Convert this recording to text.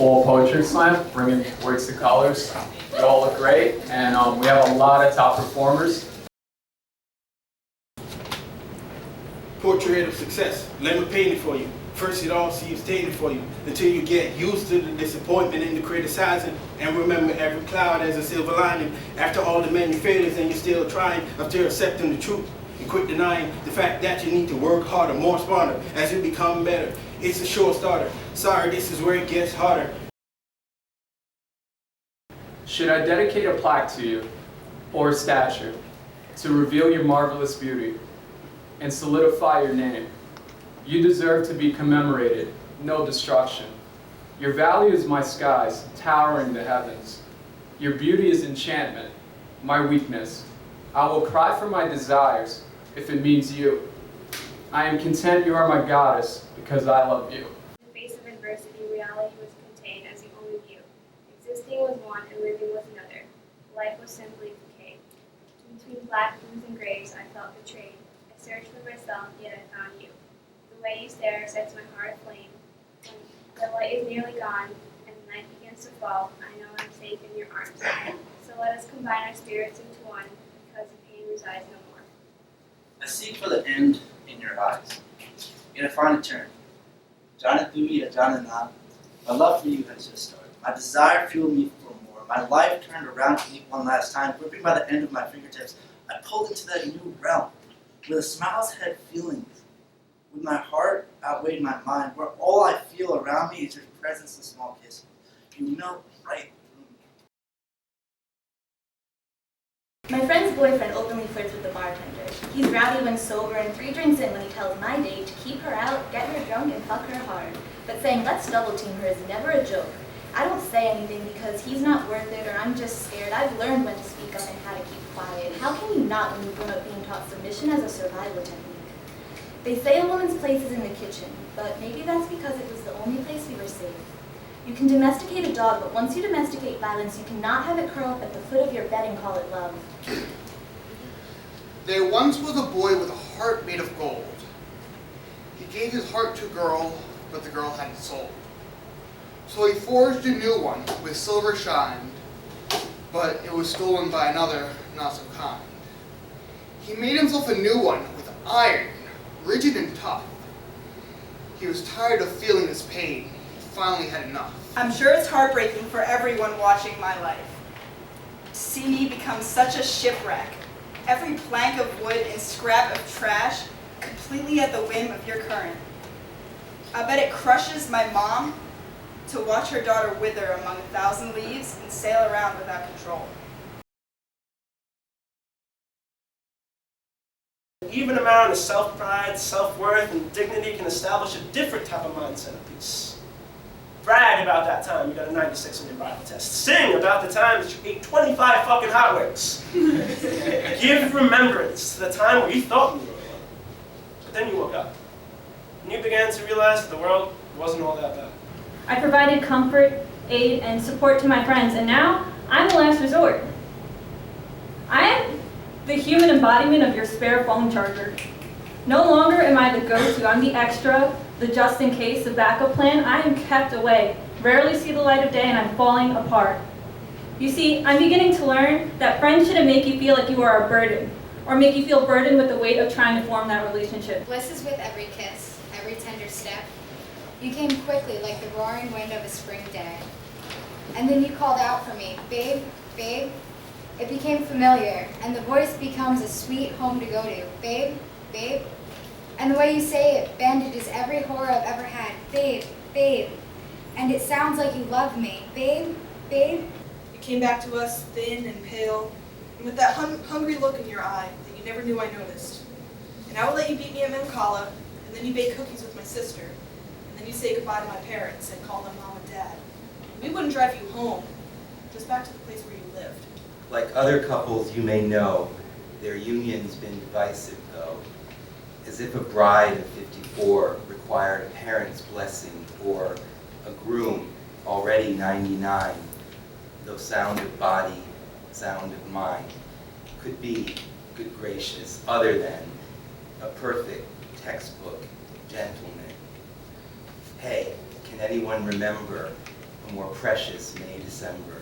Fall Poetry Slam, bringing words to colors. You all look great, and we have a lot of top performers. Portrait of success. Let me paint it for you. First it all seems tainted for you until you get used to the disappointment and the criticizing, and remember every cloud has a silver lining. After all the many failures and you're still trying, after accepting the truth and quit denying the fact that you need to work harder, more smarter as you become better. It's a sure starter. Sorry, this is where it gets harder. Should I dedicate a plaque to you, or a statue, to reveal your marvelous beauty and solidify your name? You deserve to be commemorated, no destruction. Your value is my skies, towering the heavens. Your beauty is enchantment, my weakness. I will cry for my desires if it means you. I am content you are my goddess because I love you. In the face of adversity, reality was contained as the only view. Existing was one and living was another. Life was simply decay. Between black blues and grays, I felt betrayed. I searched for myself, yet I found you. The way you stare sets my heart aflame. When the light is nearly gone and the night begins to fall, I know I'm safe in your arms. So let us combine our spirits into one, because the pain resides no more. I seek for the end in your eyes. Yet I find a turn. Jana Thuya, Jana Na. My love for you has just started. My desire fueled me for more. My life turned around to me one last time. Gripping by the end of my fingertips, I pulled into that new realm, where the smiles had feelings, with my heart outweighed my mind, where all I feel around me is your presence and small kisses. You melt right through me. My friend's boyfriend openly flirts with the bartender. He's rowdy when sober and 3 drinks in when he tells my date to keep her out, get her drunk, and fuck her hard. But saying let's double team her is never a joke. I don't say anything because he's not worth it or I'm just scared. I've learned when to speak up and how to keep quiet. How can you not when you've grown up being taught submission as a survival technique? They say a woman's place is in the kitchen, but maybe that's because it was the only place we were safe. You can domesticate a dog, but once you domesticate violence, you cannot have it curl up at the foot of your bed and call it love. There once was a boy with a heart made of gold. He gave his heart to a girl, but the girl hadn't sold. So he forged a new one with silver shined, but it was stolen by another not so kind. He made himself a new one with iron, rigid and tough. He was tired of feeling his pain. He finally had enough. I'm sure it's heartbreaking for everyone watching my life. To see me become such a shipwreck. Every plank of wood and scrap of trash completely at the whim of your current. I bet it crushes my mom to watch her daughter wither among 1,000 leaves and sail around without control. Even amount of self-pride, self-worth, and dignity can establish a different type of mindset of peace. Brag about that time you got a 96 on your Bible test. Sing about the time that you ate 25 fucking Hot Wings. Give remembrance to the time where you thought you were alone. But then you woke up, and you began to realize that the world wasn't all that bad. I provided comfort, aid, and support to my friends, and now I'm the last resort. I am the human embodiment of your spare phone charger. No longer am I the go-to, I'm the extra, the just in case, the backup plan. I am kept away, rarely see the light of day, and I'm falling apart. You see, I'm beginning to learn that friends shouldn't make you feel like you are a burden, or make you feel burdened with the weight of trying to form that relationship. Bliss is with every kiss, every tender step. You came quickly like the roaring wind of a spring day. And then you called out for me, babe, babe. It became familiar, and the voice becomes a sweet home to go to. Babe, babe. And the way you say it bandages every horror I've ever had. Babe, babe. And it sounds like you love me. Babe, babe. You came back to us thin and pale, and with that hungry look in your eye that you never knew I noticed. And I would let you beat me at Memcala, and then you bake cookies with my sister, and then you say goodbye to my parents and call them mom and dad. We wouldn't drive you home, just back to the place where you lived. Like other couples you may know, their union's been divisive though, as if a bride of 54 required a parent's blessing or a groom already 99, though sound of body, sound of mind, could be, good gracious, other than a perfect textbook gentleman. Hey, can anyone remember a more precious May, December.